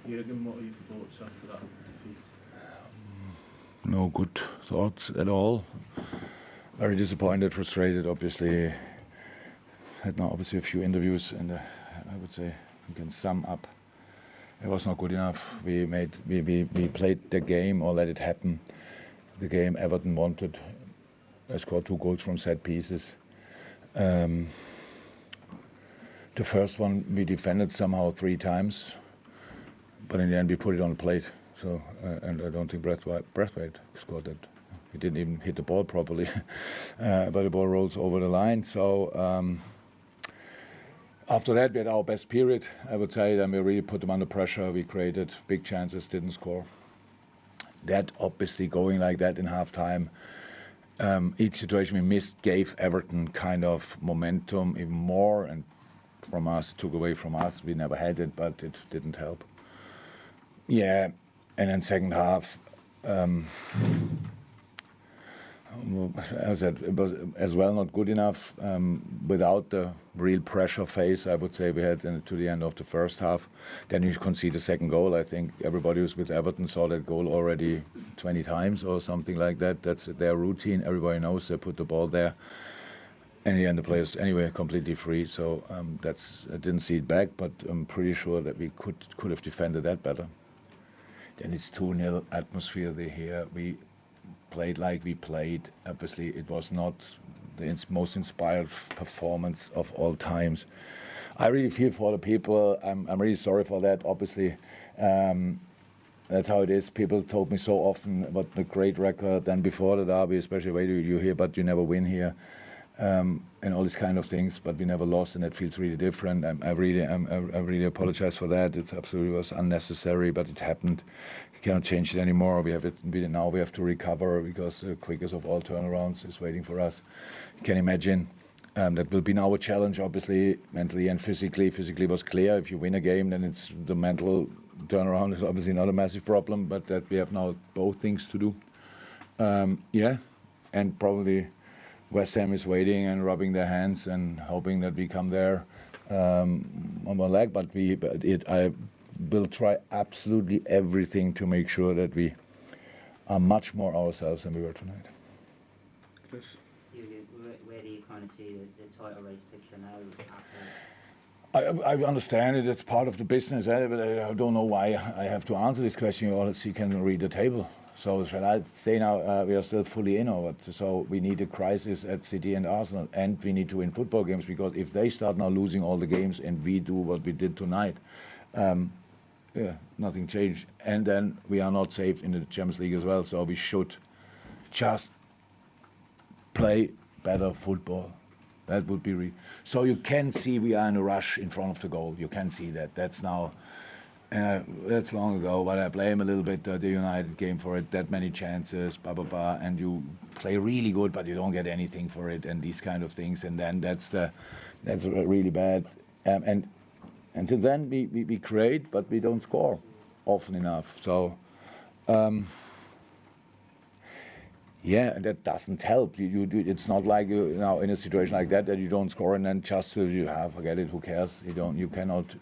Jürgen, what are your thoughts after that defeat? No good thoughts at all. Very disappointed, frustrated, obviously. Had now obviously a few interviews, and I would say we can sum up. It was not good enough. We played the game or let it happen. The game Everton wanted. I scored 2 goals from set pieces. The first one we defended somehow 3 times, but in the end we put it on the plate. So and I don't think Braithwaite scored that. He didn't even hit the ball properly, but the ball rolls over the line. So after that we had our best period, I would say. Then we really put them under pressure. We created big chances, didn't score. That obviously going like that in half time. Each situation we missed gave Everton kind of momentum even more, and from us, took away from us. We never had it, but it didn't help. Yeah, and then second half, as I said, it was as well not good enough. Without the real pressure phase, I would say we had to the end of the first half. Then you concede the second goal. I think everybody who's with Everton saw that goal already 20 times or something like that. That's their routine. Everybody knows they put the ball there. And in the end, the players anyway completely free. So I didn't see it back, but I'm pretty sure that we could have defended that better. Then it's 2-0 atmosphere they here. We played like we played. Obviously, it was not the most inspired performance of all times. I really feel for the people. I'm really sorry for that. Obviously, that's how it is. People told me so often about the great record. Then before the derby, especially where you hear, but you never win here. And all these kind of things, but we never lost, and that feels really different. I really apologize for that. It absolutely was unnecessary, but it happened. You cannot change it anymore. Now we have to recover, because the quickest of all turnarounds is waiting for us. You can imagine that will be now a challenge, obviously, mentally and physically. Physically was clear. If you win a game, then it's the mental turnaround is obviously not a massive problem, but that we have now both things to do. And probably West Ham is waiting and rubbing their hands and hoping that we come there on one leg. But I will try absolutely everything to make sure that we are much more ourselves than we were tonight. Chris? Where do you kind of see the title race picture now? I understand it. It's part of the business, but I don't know why I have to answer this question. You can read the table. So shall I say now we are still fully in, or what? So we need a crisis at City and Arsenal, and we need to win football games, because if they start now losing all the games and we do what we did tonight, nothing changed. And then we are not safe in the Champions League as well. So we should just play better football. That would be so you can see we are in a rush in front of the goal. You can see that. That's now. That's long ago, but I blame a little bit the United game for it. That many chances, and you play really good, but you don't get anything for it, and these kind of things. And then that's really bad. And so then we create, but we don't score often enough. So and that doesn't help. It's not like you now in a situation like that you don't score and then just you have forget it. Who cares? You cannot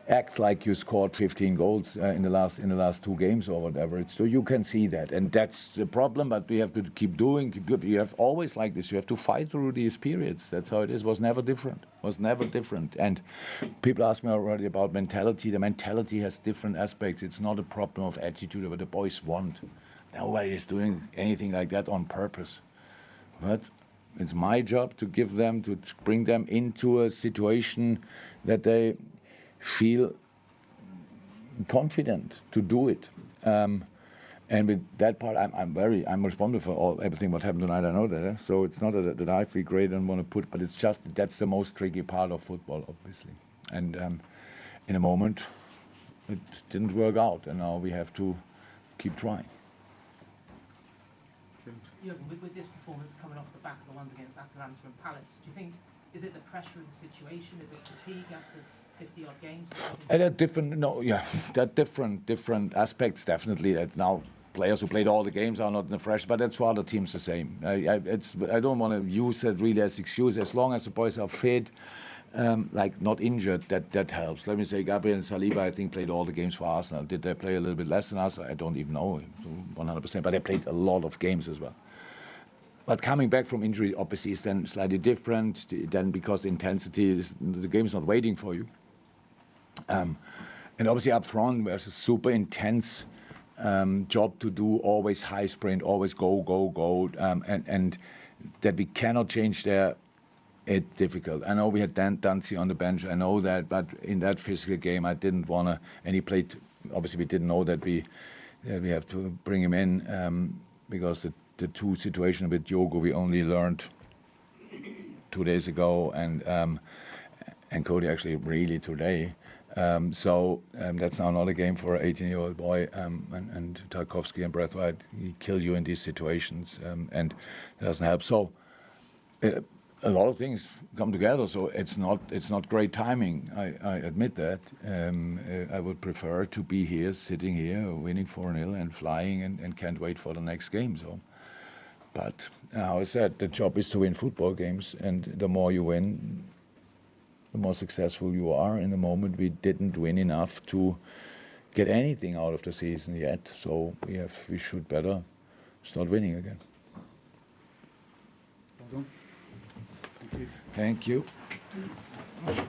act like you scored 15 goals in the last 2 games or whatever. So you can see that, and that's the problem. But we have to keep doing. You have always like this. You have to fight through these periods. That's how it is. Was never different. And people ask me already about mentality. The mentality has different aspects. It's not a problem of attitude, what the boys want. Nobody is doing anything like that on purpose. But it's my job to bring them into a situation that they feel confident to do it, and with that part, I'm responsible for everything what happened tonight. I know that, so it's not that I feel great and want to put, but it's just that's the most tricky part of football, obviously. And in a moment, it didn't work out, and now we have to keep trying. Jürgen, with this performance coming off the back of the ones against Atalanta and Palace, do you think is it the pressure of the situation? Is it fatigue after 50-odd games? Different aspects, definitely. That now players who played all the games are not in the fresh, but that's for other teams the same. I don't want to use that really as excuse. As long as the boys are fit, like not injured, that helps. Let me say, Gabriel and Saliba, I think, played all the games for Arsenal. Did they play a little bit less than us? I don't even know, 100%, but they played a lot of games as well. But coming back from injury, obviously, is then slightly different. Then because the game is not waiting for you. And obviously up front, there's a super intense job to do, always high sprint, always go, and that we cannot change there. It's difficult. I know we had Dancy on the bench. I know that, but in that physical game, I didn't want to. And he played. Obviously, we didn't know that we have to bring him in because the two situation with Diogo we only learned 2 days ago, and Cody actually really today. So that's now not a game for an 18-year-old boy. And Tarkovsky and Braithwaite, he kill you in these situations, and it doesn't help. So. A lot of things come together, so it's not great timing. I admit that. I would prefer to be here, sitting here, winning 4-0 and flying, and can't wait for the next game. So, but how I said, the job is to win football games, and the more you win, the more successful you are. In the moment, we didn't win enough to get anything out of the season yet. So we should better start winning again. Well done. Thank you. Thank you.